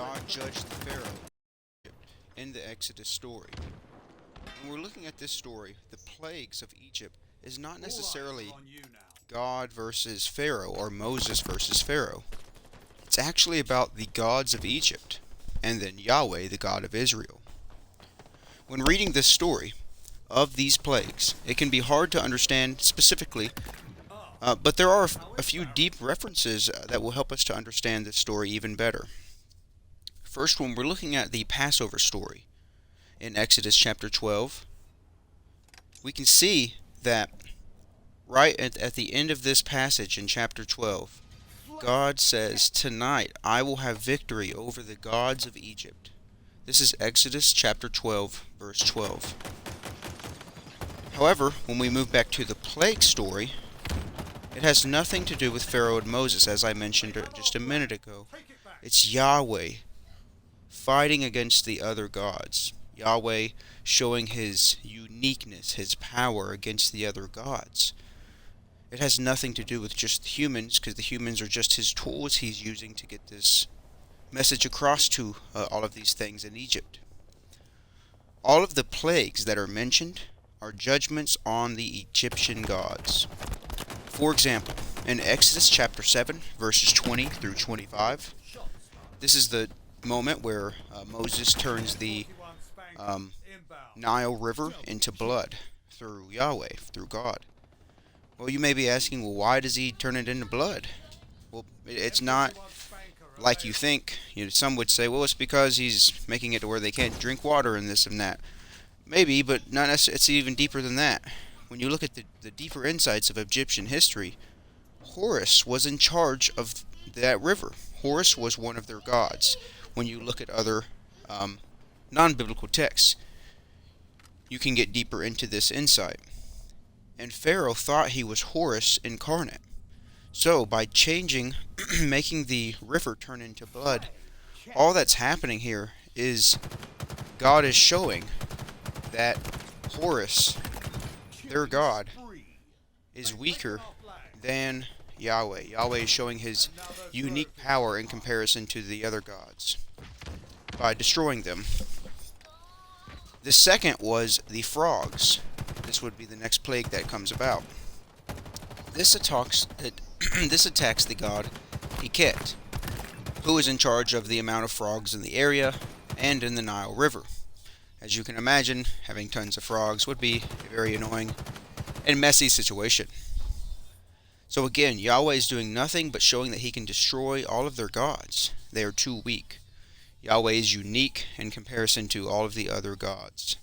God judged the Pharaoh in the Exodus story. When we're looking at this story, the plagues of Egypt is not necessarily God versus Pharaoh or Moses versus Pharaoh. It's actually about the gods of Egypt and then Yahweh, the God of Israel. When reading this story of these plagues, it can be hard to understand specifically, but there are a few deep references that will help us to understand this story even better. First, when we're looking at the Passover story in Exodus chapter 12, we can see that right at the end of this passage in chapter 12, God says, "Tonight I will have victory over the gods of Egypt." This is Exodus chapter 12, verse 12. However, when we move back to the plague story, it has nothing to do with Pharaoh and Moses, as I mentioned just a minute ago. It's Yahweh fighting against the other gods. Yahweh showing his uniqueness, his power against the other gods. It has nothing to do with just the humans, because the humans are just his tools he's using to get this message across to all of these things in Egypt. All of the plagues that are mentioned are judgments on the Egyptian gods. For example, in Exodus chapter 7, verses 20 through 25, this is the moment where Moses turns the Nile River into blood through Yahweh, through God. Well, you may be asking, well, why does he turn it into blood? Well, it's not like you think. Some would say, well, it's because he's making it to where they can't drink water and this and that. Maybe, but not necessarily. It's even deeper than that. When you look at the deeper insights of Egyptian history, Horus was in charge of that river. Horus was one of their gods. When you look at other non-biblical texts, you can get deeper into this insight. And Pharaoh thought he was Horus incarnate. So, by changing, making the river turn into blood, all that's happening here is God is showing that Horus, their God, is weaker than Yahweh. Yahweh is showing his unique power in comparison to the other gods by destroying them. The second was the frogs. This would be the next plague that comes about. This attacks the god Heket, who is in charge of the amount of frogs in the area and in the Nile River. As you can imagine, having tons of frogs would be a very annoying and messy situation. So again, Yahweh is doing nothing but showing that he can destroy all of their gods. They are too weak. Yahweh is unique in comparison to all of the other gods.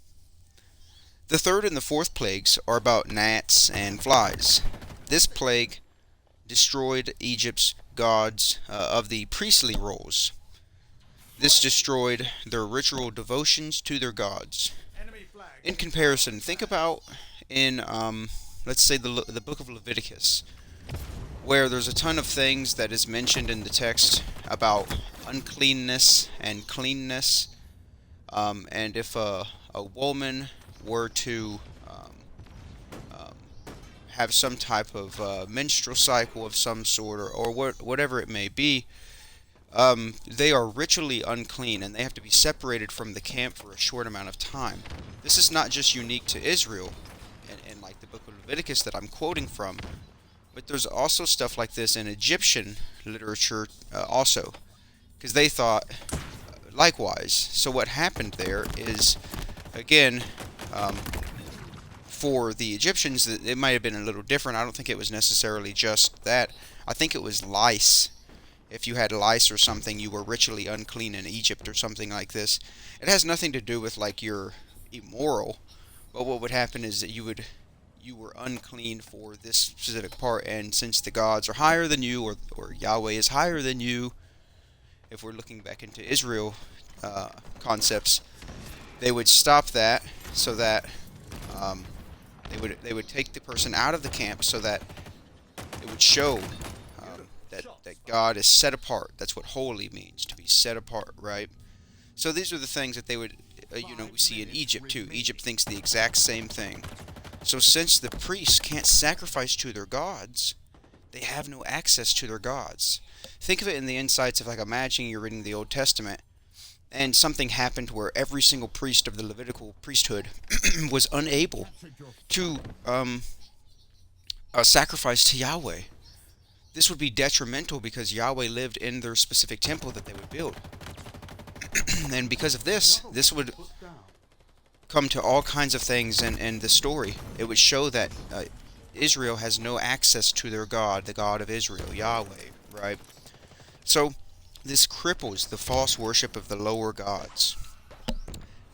The third and the fourth plagues are about gnats and flies. This plague destroyed Egypt's gods of the priestly roles. This destroyed their ritual devotions to their gods. In comparison, think about in, let's say, the book of Leviticus, where there's a ton of things that is mentioned in the text about uncleanness and cleanness. And if a woman were to have some type of menstrual cycle of some sort, or whatever it may be, they are ritually unclean and they have to be separated from the camp for a short amount of time. This is not just unique to Israel and like the book of Leviticus that I'm quoting from, but there's also stuff like this in Egyptian literature also, because they thought likewise. So what happened there is, again, for the Egyptians, it might have been a little different. I don't think it was necessarily just that. I think it was lice. If you had lice or something, you were ritually unclean in Egypt or something like this. It has nothing to do with like you're immoral, but what would happen is that you were unclean for this specific part, and since the gods are higher than you, or Yahweh is higher than you, if we're looking back into Israel concepts, they would stop that so that they would take the person out of the camp so that it would show that God is set apart. That's what holy means, to be set apart, right? So these are the things that they would, we see in Egypt too. Egypt thinks the exact same thing. So since the priests can't sacrifice to their gods, they have no access to their gods. Think of it in the insights of, like, imagining you're reading the Old Testament and something happened where every single priest of the Levitical priesthood was unable to sacrifice to Yahweh. This would be detrimental because Yahweh lived in their specific temple that they would build. And because of this would come to all kinds of things in the story. It would show that Israel has no access to their God, the God of Israel, Yahweh, right? So this cripples the false worship of the lower gods.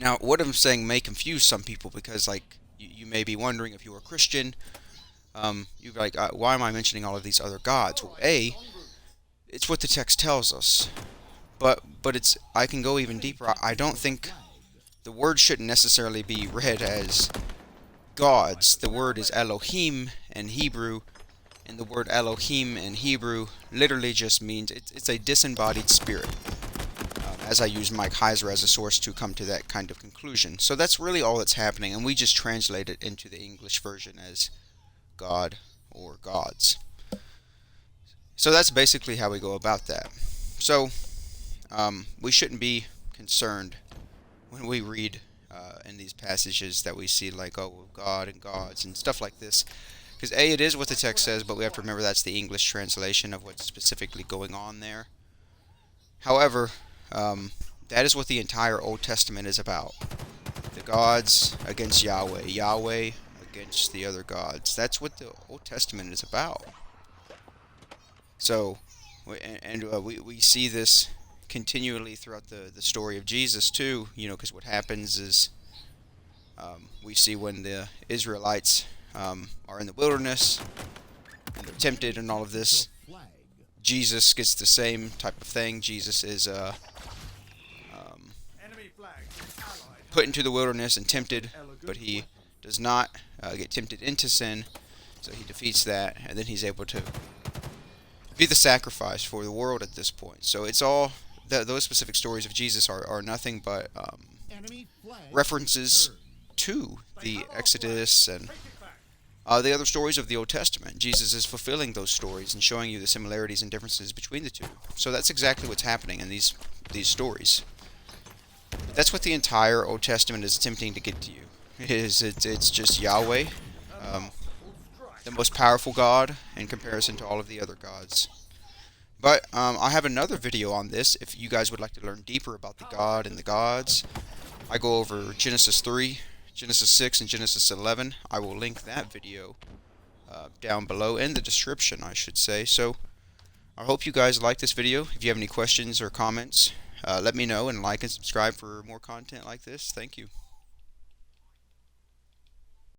Now, what I'm saying may confuse some people because, like, you may be wondering if you're a Christian, you're like, why am I mentioning all of these other gods? Well, it's what the text tells us. But I can go even deeper. I don't think the word shouldn't necessarily be read as gods. The word is Elohim in Hebrew, and the word Elohim in Hebrew literally just means it's a disembodied spirit. As I use Mike Heiser as a source to come to that kind of conclusion. So that's really all that's happening, and we just translate it into the English version as God or gods. So that's basically how we go about that. So we shouldn't be concerned when we read in these passages that we see like, oh, God and gods and stuff like this. Because it is what the text says, but we have to remember that's the English translation of what's specifically going on there. However, that is what the entire Old Testament is about. The gods against Yahweh. Yahweh against the other gods. That's what the Old Testament is about. So, we see this continually throughout the story of Jesus too, because what happens is we see when the Israelites are in the wilderness and they're tempted and all of this, Jesus gets the same type of thing. Jesus is put into the wilderness and tempted, but he does not get tempted into sin, so he defeats that, and then he's able to be the sacrifice for the world at this point. So it's all those specific stories of Jesus are nothing but references to the Exodus and the other stories of the Old Testament. Jesus is fulfilling those stories and showing you the similarities and differences between the two. So that's exactly what's happening in these stories. But that's what the entire Old Testament is attempting to get to you. It's just Yahweh, the most powerful God in comparison to all of the other gods. But I have another video on this if you guys would like to learn deeper about the God and the gods. I go over Genesis 3, Genesis 6, and Genesis 11. I will link that video down below in the description, I should say. So I hope you guys like this video. If you have any questions or comments, let me know, and like and subscribe for more content like this. Thank you.